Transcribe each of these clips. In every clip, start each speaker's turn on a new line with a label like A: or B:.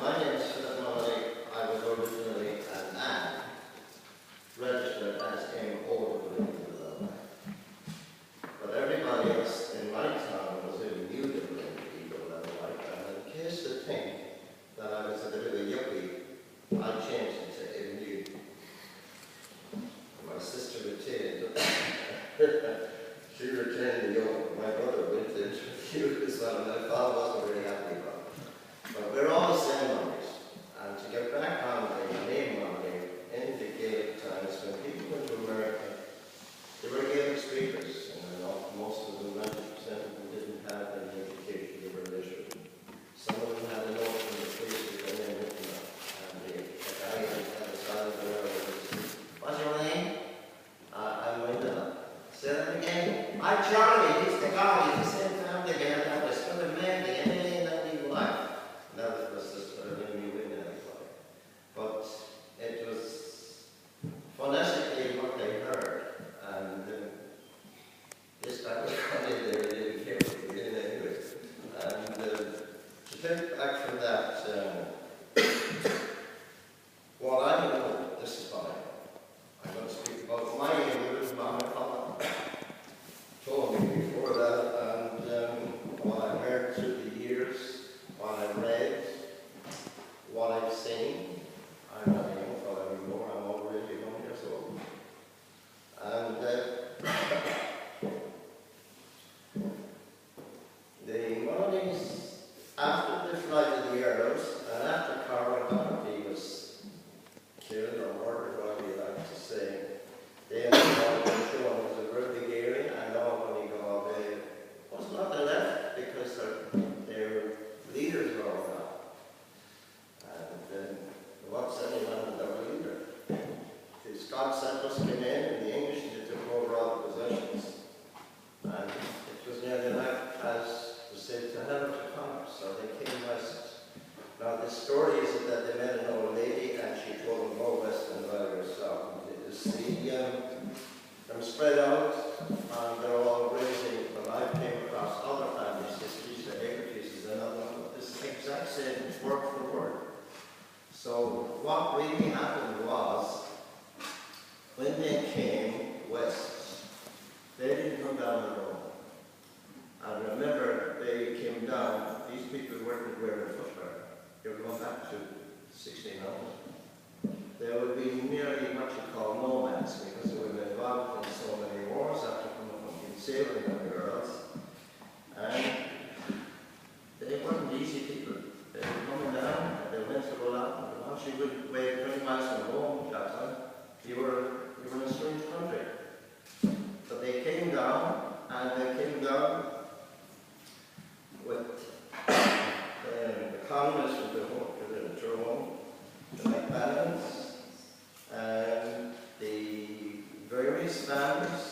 A: my name is Munnelly. I was originally an Anne, registered as an older but everybody else in my town was in new people and and in case they think that I was a bit of a yuppie, I changed it to in new. My sister retained she retained the young. My brother went into you as well, and my father wasn't really happy about it. But we're all the same numbers. And to get back on the name Manley, in the Gaelic times, when people went to America, they were Gaelic speakers, and most of them, 90% of them, didn't have any education, they were literate. Some of them had a note from the priest with their name written on it. And the guy at the side of the road said, "What's your name?" I'm Wendell. Say that again. I'm Charlie, he's the guy, he's the same family again, and I spent a Manley, anything that we like. And that was just what I knew in that way. But it was phonetically what they heard, and this guy was coming in there, they didn't care what we did anyway. And to get back from that, what I know, this is fine. I'm going to speak about my English, Mama told me before that, and what I heard through the years, what I read, what I've seen. I'm not young fellow anymore, I'm already 81 years old. And the Munnellys, after the flight of the arrows, and after Carl Doherty was killed or murdered, whatever you like to say, they ended up it was a very big area, and all when you go away, was not the left because their leaders were all gone. And what's anyone that were leader? The Scots settlers came in, and the English took over all the possessions. And it was nearly like as to say to hell to commerce, so they came west. Now the story is that they met an old lady, and she told them go west and buy yourself. Them spread out, and they're all grazing. But I came across other families, histories, the Haggertys, and another one, but this exact same word for word. So what really happened was, when they came west, they didn't come down the road. And remember, they came down, these people weren't wearing footwear. They were going back to 1600s. There would be nearly what you call nomads, because they were involved in so many wars after coming from sailing and everywhere else. And they weren't easy people. They were coming down, and they went to roll out, and once you would weigh 20 miles from home that time, you were in a strange country. But they came down, and they came down with the colonists from the Tyrone, the McBannons, and the various families.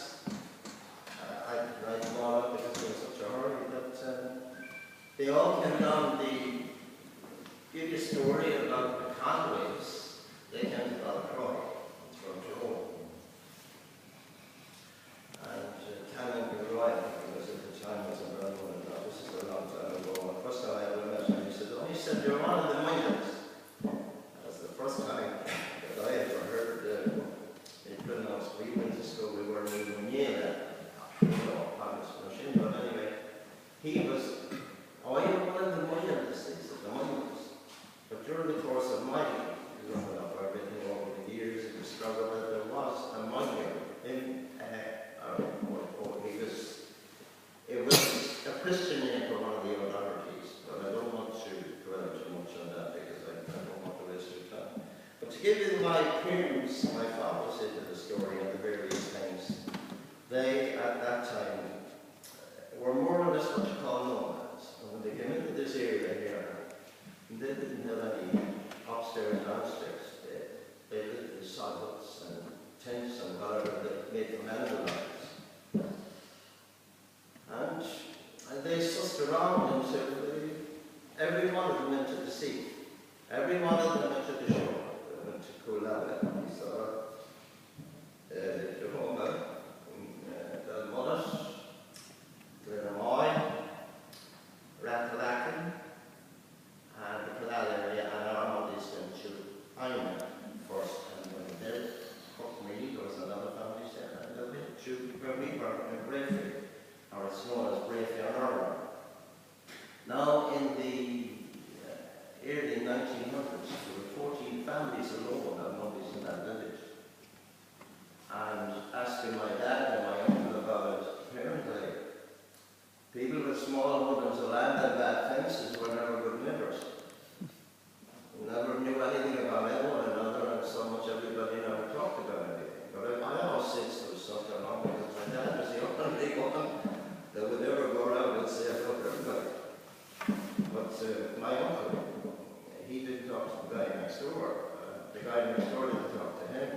A: I'd write them all up because there was such a hurry, but they all came down. The give you a story about the Conways. They came to Ballymunnelly from Tyrone. And Canon Gilroy, who was at the time, was in Ballymunnelly. This is a long time ago. The first time I ever met him, he said, "Oh, he said, you're one of the Munnellys." That's the first time that I ever heard it pronounced. We went to school, we were in Munnelly. But anyway, he was, "Oh, you're one of the Munnellys," he said, "the Munnellys." But during the course of my growing up, everything over the years, it was discovered that there was a Munnelly in, it was a Christian name for one of the old authorities, but I don't want to dwell too much on that because I don't want to waste your time. But to give you my parents, my father said to the story at the various times, they at that time were more or less what you call nomads. And when they came into this area here, they didn't have any upstairs and downstairs. They lived in sod huts and tents and whatever that made them animal lives. And they sussed around until every one of them went to the sea. Every one of them went to the shore. They went to Coolabba, we saw Jehovah, Ballymunnelly, Gleramoy, Rathalacken, and the Canal area, and early 1900s, there were 14 families alone on Mondays in that village. And asking my dad and my uncle about it, apparently people with small holdings of land and bad fences were never good neighbours. Never knew anything about one another, and so much everybody never talked about anything. But I always sensed there was something wrong because my dad was the only one that would ever go around and say fuck everybody. But my uncle, he didn't talk to the guy next door. The guy next door didn't talk to him.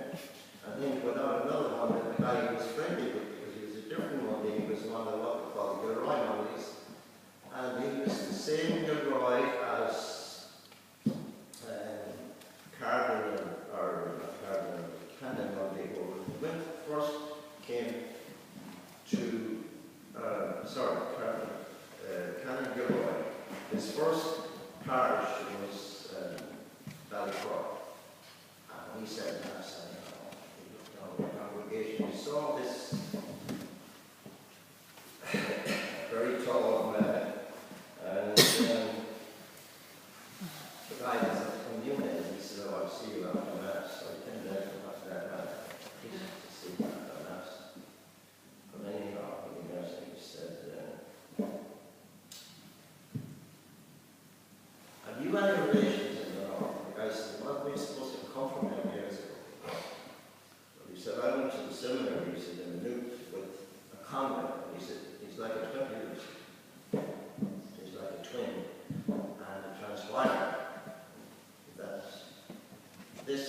A: And then he went out another one that the guy he was friendly with, because he was a different one. He was one of what we call the Gilroy Munnellys. And he was the same Gilroy as Cardinal, or not Cardinal, Canon Munnelly, who when first came to, Canon Gilroy. His first parish was Ballymunnelly. And he said, the congregation, we saw this very tall man, and the guy was at the communion, and he said, oh, I'll see you after Mass. So I came there after that man. He said, to see you after Mass. But anyhow, he said, have you any relations in the north? The guy said, well, we're supposed to come from him years ago. But he said, I went to the seminary, he said, in the Newt with a convent. He said, he's like a 20 years. He's like a twin. And a transpire. That this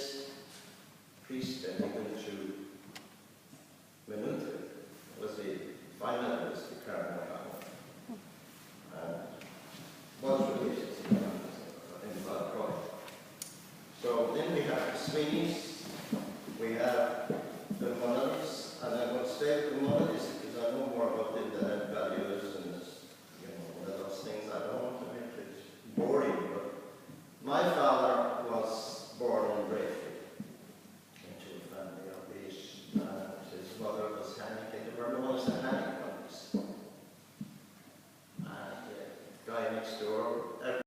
A: priest that he went to Manley was the finalist, the Cardinal. And was religious in Ballymunnelly. So then we have the Sweeneys, we have the Munnellys, and I'm going to stay with the Munnellys because I know more about them than anybody else, and it's, one of those things I don't want to make it boring, but my father was born in Brayford into a family of 8, and his mother was handicapped. There were no ones that handicapped. And the guy next door,